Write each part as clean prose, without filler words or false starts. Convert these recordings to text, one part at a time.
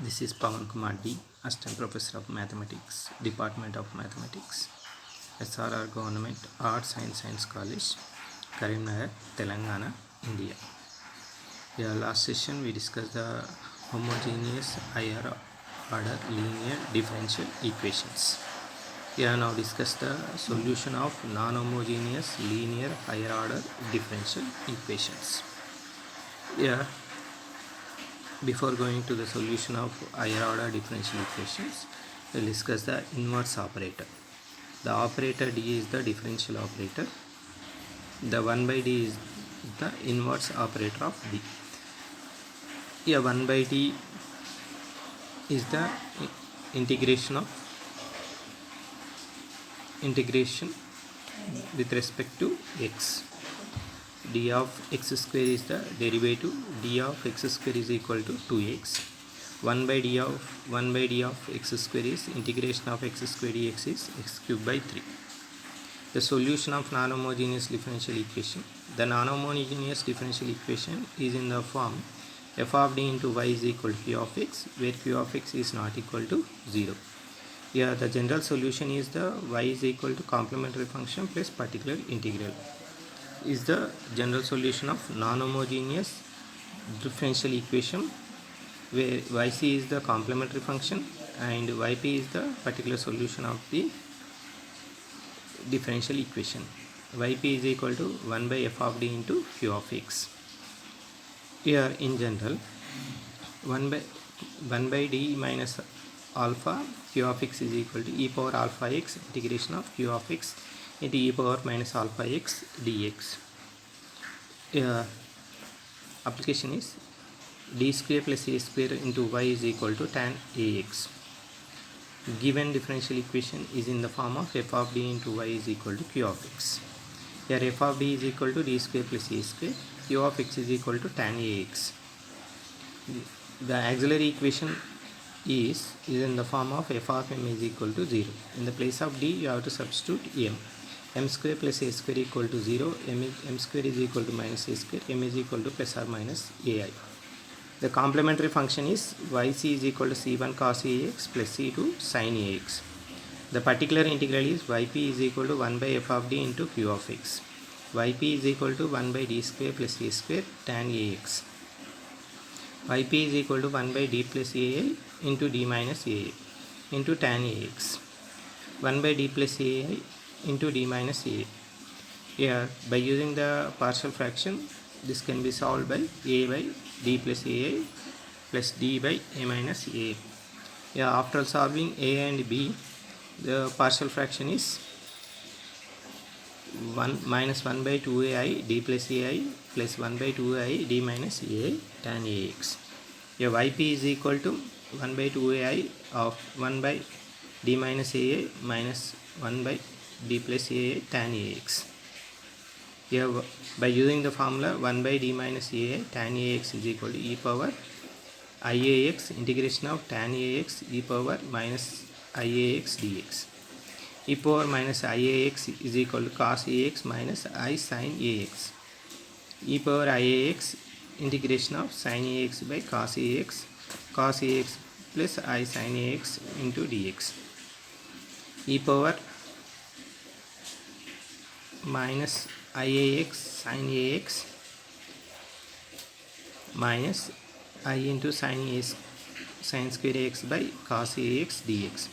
This is Pawan Kumar D, Assistant Professor of Mathematics, Department of Mathematics, SRR Government Arts and Science College, Karimnagar, Telangana, India. Last session we discussed the homogeneous higher order linear differential equations. We have now discussed the solution of non-homogeneous linear higher order differential equations. Before going to the solution of higher order differential equations, we'll discuss the inverse operator. The operator D is the differential operator. The 1 by D is the inverse operator of D. Here 1 by D is the integration with respect to x. D of x square is the derivative. D of x square is equal to 2x. 1 by d of x square is integration of x square dx is x cube by 3. The solution of non-homogeneous differential equation. The non-homogeneous differential equation is in the form f of d into y is equal to q of x, where q of x is not equal to 0. Here the general solution is the y is equal to complementary function plus particular integral. Is the general solution of non-homogeneous differential equation, where yc is the complementary function and yp is the particular solution of the differential equation. Yp is equal to 1 by f of d into q of x. Here in general 1 by d minus alpha q of x is equal to e power alpha x integration of q of x into e power minus alpha x dx. Application is d square plus a square into y is equal to tan ax. Given differential equation is in the form of f of d into y is equal to q of x. Here f of d is equal to d square plus a square, q of x is equal to tan ax. The auxiliary equation is in the form of f of m is equal to 0. In the place of d you have to substitute m square plus a square equal to 0, m square is equal to minus a square, m is equal to plus or minus ai. The complementary function is yc is equal to c1 cos ax plus c2 sin ax. The particular integral is yp is equal to 1 by f of d into q of x. Yp is equal to 1 by d square plus a square tan ax. Yp is equal to 1 by d plus ai into d minus ai into tan ax. 1 by d plus ai into d minus ai. Here by using the partial fraction, this can be solved by a by d plus ai plus d by a minus a. After solving a and b, the partial fraction is 1 minus 1 by 2ai d plus ai plus 1 by 2ai d minus ai tan ax. Yp is equal to 1 by 2ai of 1 by d minus ai minus 1 by d plus ai tan ax. Here by using the formula 1 by d minus ai tan ax is equal to e power iax integration of tan ax e power minus iax dx. E power minus iax is equal to cos ax minus I sin ax. E power iax integration of sin ax by cos ax plus I sin ax into dx. E power minus iax sin ax minus I into sin square ax by cos ax dx.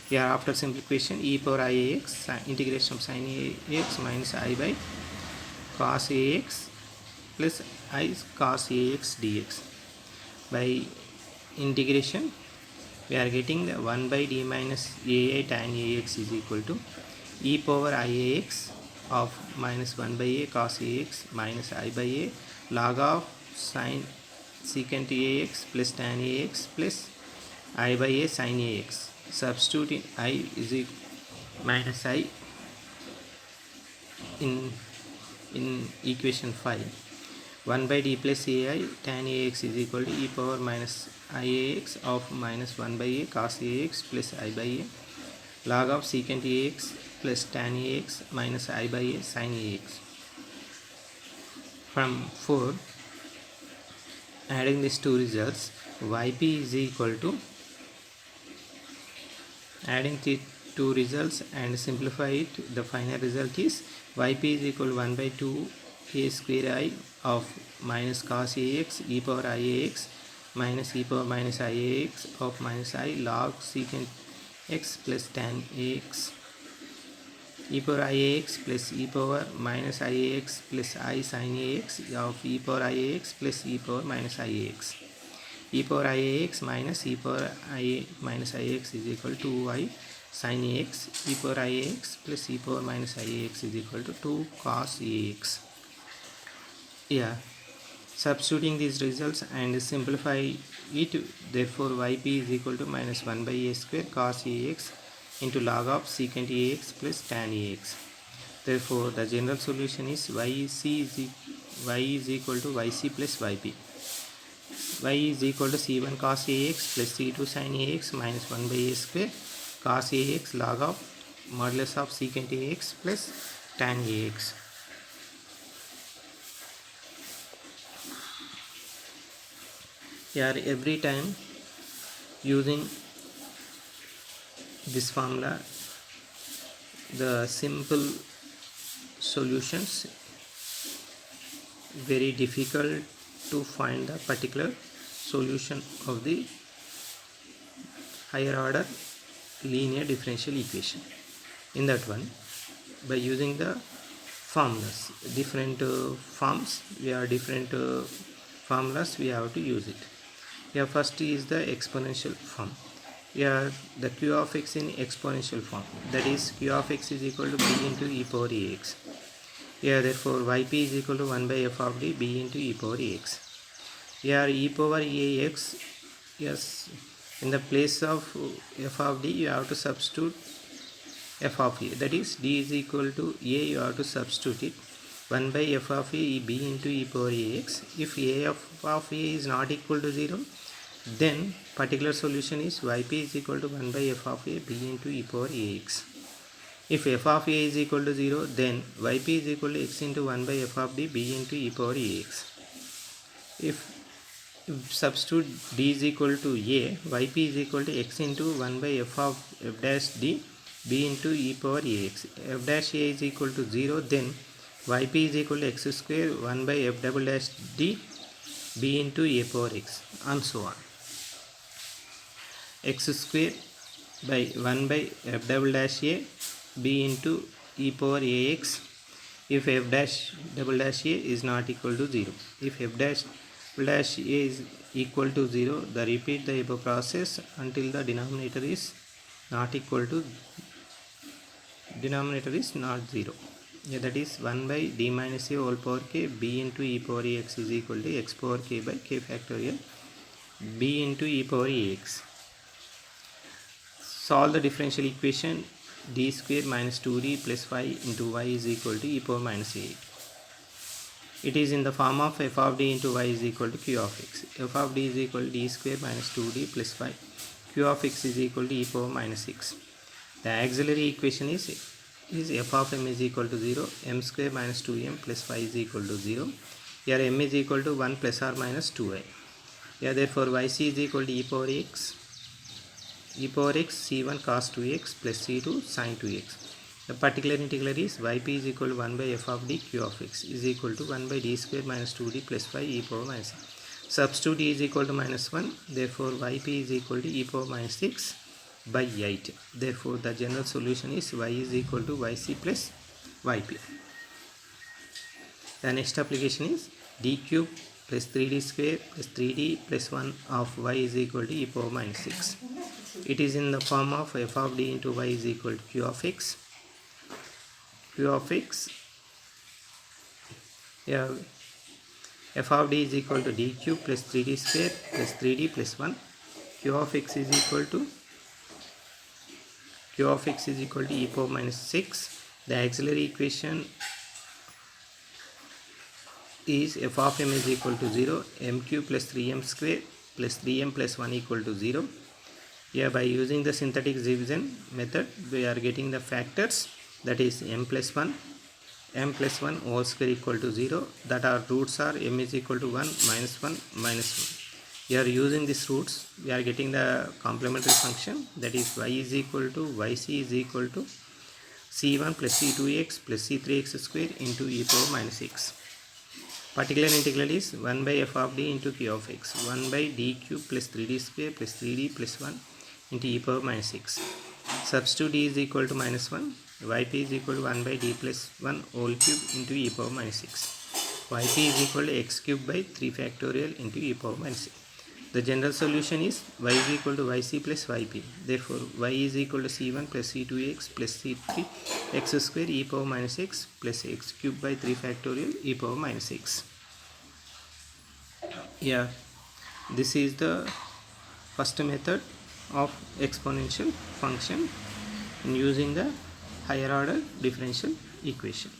Here after simplification e power iax integration of sin ax minus I by cos ax plus I cos ax dx. By integration we are getting the 1 by d minus ai tan ax is equal to e power iax of minus 1 by a cos ax minus I by a log of sin secant ax plus tan ax plus I by a sin ax. Substitute in I is minus I in equation 5. 1 by d plus ai tan ax is equal to e power minus iax of minus 1 by a cos ax plus I by a log of secant ax plus tan ax minus I by a sin ax. From 4, adding these two results, yp is equal to, adding the two results and simplify it, the final result is yp is equal to 1 by 2 a square I of minus cos ax e power iax minus e power minus iax of minus I log secant x plus tan ax e power iax plus e power minus iax plus I sin ax of e power iax plus e power minus iax. E power iax minus e power I minus ix is equal to 2y sin ax e power iax plus e power minus ix is equal to 2 cos ax. Yeah, substituting these results and simplify it, therefore yp is equal to minus 1 by a square cos ax into log of secant ax plus tan ax. Therefore the general solution is y is equal to yc plus yp. Y is equal to c1 cos ax plus c2 sin ax minus 1 by a square cos ax log of modulus of secant ax plus tan ax. Here every time using this formula, the simple solutions, very difficult to find the particular solution of the higher order linear differential equation. In that one, by using the formulas, different forms, we have different formulas, we have to use it. Here first is the exponential form. Here the q of x in exponential form, that is q of x is equal to b into e power ax. Here therefore yp is equal to 1 by f of d b into e power ax. Here e power ax, yes, in the place of f of d you have to substitute f of a, that is d is equal to a, you have to substitute it 1 by f of a b into e power ax. If a of a is not equal to 0, then particular solution is yp is equal to 1 by f of a b into e power ax. If f of a is equal to 0, then yp is equal to x into 1 by f of d b into e power ax. If substitute d is equal to a, yp is equal to x into 1 by f of f dash d b into e power ax. F dash a is equal to 0, then yp is equal to x square 1 by f double dash d b into a power x, and so on. X square by 1 by f double dash a b into e power ax if f dash double dash a is not equal to 0. If f dash double dash a is equal to 0, the repeat the above process until the denominator is not equal to, denominator is not 0. Yeah, that is 1 by d minus a whole power k b into e power ax is equal to x power k by k factorial b into e power ax. Solve the differential equation d square minus 2d plus 5 into y is equal to e power minus 8. It is in the form of f of d into y is equal to q of x. F of d is equal to d square minus 2d plus 5. Q of x is equal to e power minus 6. The auxiliary equation is f of m is equal to 0, m square minus 2m plus 5 is equal to 0. Here m is equal to 1 plus or minus 2i. Here therefore yc is equal to e power x c1 cos 2x plus c2 sin 2x. The particular integral is yp is equal to 1 by f of d q of x is equal to 1 by d square minus 2d plus 5 e power minus 6. Substitute d is equal to minus 1, therefore yp is equal to e power minus 6 by 8. Therefore the general solution is y is equal to yc plus yp. The next application is d cube plus 3d square plus 3d plus 1 of y is equal to e power minus 6. It is in the form of f of d into y is equal to q of x. Q of x, yeah, f of d is equal to d cube plus 3d square plus 3d plus 1. Q of x is equal to e power minus 6. The auxiliary equation is f of m is equal to 0, m cube plus 3m square plus 3m plus 1 equal to 0. Here by using the synthetic division method, we are getting the factors, that is m plus 1 whole square equal to 0, that our roots are m is equal to 1, minus 1, minus We are using these roots, we are getting the complementary function, that is y is equal to yc is equal to c1 plus c2x plus c3x square into e power minus x. Particular integral is 1 by f of d into q of x, 1 by d cube plus 3d square plus 3d plus 1 into e power minus x. Substitute d is equal to minus 1, yp is equal to 1 by d plus 1 whole cube into e power minus x. Yp is equal to x cube by 3 factorial into e power minus x. The general solution is y is equal to yc plus yp. Therefore, y is equal to c1 plus c2x plus c3 x square e power minus x plus x cube by 3 factorial e power minus x. Yeah, this is the first method of exponential function using the higher order differential equation.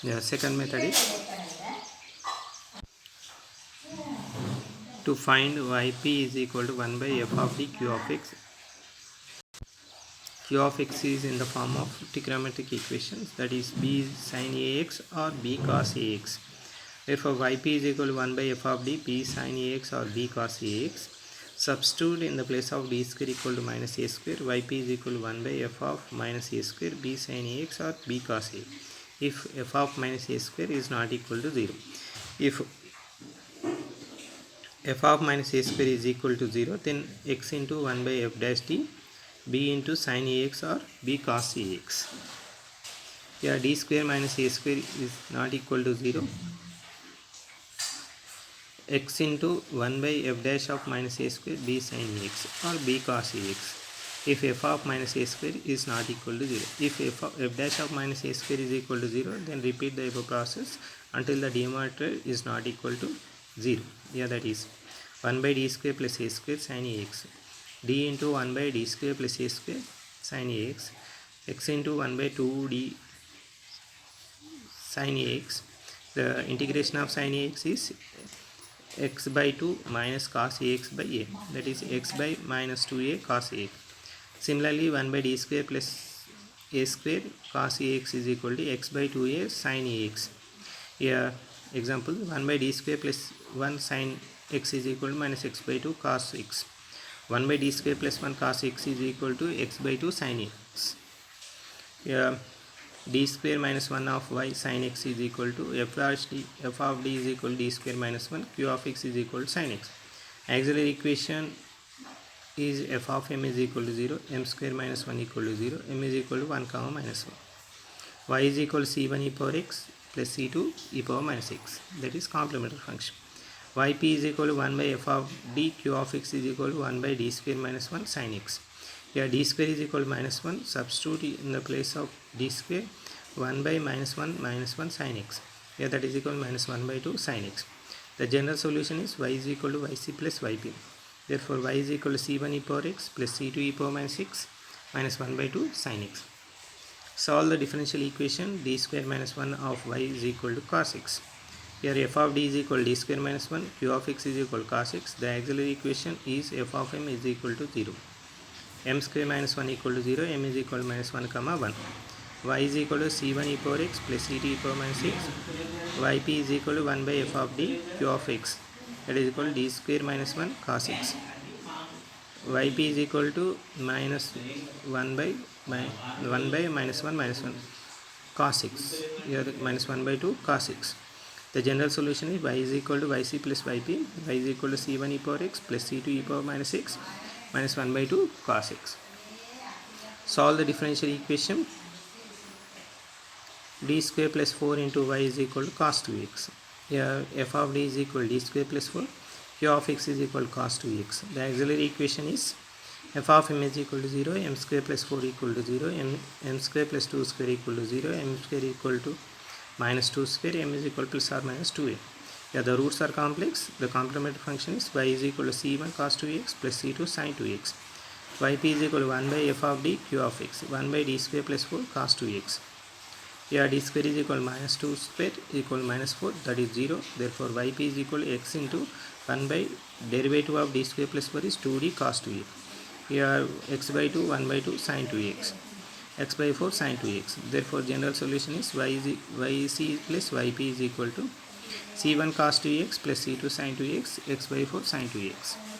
The second method is to find yp is equal to 1 by f of d q of x. Q of x is in the form of trigonometric equations, that is b sin ax or b cos ax. Therefore, yp is equal to 1 by f of d b sin ax or b cos ax. Substitute in the place of d square equal to minus a square, yp is equal to 1 by f of minus a square b sin ax or b cos ax. If f of minus a square is not equal to 0. If f of minus a square is equal to 0, then x into 1 by f dash d b into sin ax or b cos ax. Here d square minus a square is not equal to 0. X into 1 by f dash of minus a square b sin ax or b cos ax. If f of minus a square is not equal to 0. If f dash of minus a square is equal to 0, then repeat the above process until the denominator is not equal to 0. Yeah, that is 1 by d square plus a square sin ax. D into 1 by d square plus a square sin ax. X into 1 by 2d sin ax. The integration of sin ax is x by 2 minus cos ax by a, that is x by minus 2a cos ax. Similarly, 1 by d square plus a square cos ax is equal to x by 2a sin ax. Here example, 1 by d square plus 1 sin x is equal to minus x by 2 cos x. 1 by d square plus 1 cos x is equal to x by 2 sin x. Here d square minus 1 of y sin x is equal to f of d is equal to d square minus 1 q of x is equal to sin x. Auxiliary equation is f of m is equal to 0, m square minus 1 equal to 0, m is equal to 1 comma minus 1. Y is equal to c1 e power x plus c2 e power minus x, that is complementary function. Yp is equal to 1 by f of d q of x is equal to 1 by d square minus 1 sin x. Here d square is equal to minus 1, substitute in the place of d square 1 by minus 1 sin x. Here that is equal to minus 1 by 2 sin x. The general solution is y is equal to yc plus yp. Therefore, y is equal to c1 e power x plus c2 e power minus x minus 1 by 2 sin x. Solve the differential equation d square minus 1 of y is equal to cos x. Here f of d is equal to d square minus 1, q of x is equal to cos x. The auxiliary equation is f of m is equal to 0. M square minus 1 equal to 0, m is equal to minus 1 comma 1. Y is equal to c1 e power x plus c2 e power minus x. Yp is equal to 1 by f of d q of x, that is equal to d square minus 1 cos x. Yp is equal to minus 1 by minus 1 cos x. Here minus 1 by 2 cos x. The general solution is y is equal to yc plus yp. Y is equal to c1 e power x plus c2 e power minus x minus 1 by 2 cos x. Solve the differential equation. D square plus 4 into y is equal to cos 2x. Here f of d is equal to d square plus 4. Q of x is equal to cos 2x. The auxiliary equation is f of m is equal to 0, m square plus 4 equal to 0, m square plus 2 square equal to 0, m square equal to minus 2 square, m is equal to plus or minus 2a. Here the roots are complex. The complementary function is y is equal to c1 cos 2x plus c2 sin 2x. Yp is equal to 1 by f of d q of x, 1 by d square plus 4 cos 2x. Here d square is equal to minus 2 square equal to minus 4, that is 0. Therefore, yp is equal to x into 1 by derivative of d square plus 4 is 2d cos 2x. Here x by 2, 1 by 2 sin 2x. x by 4 sin 2x. Therefore general solution is yc plus yp is equal to c1 cos 2x plus c2 sin 2x x by 4 sin 2x.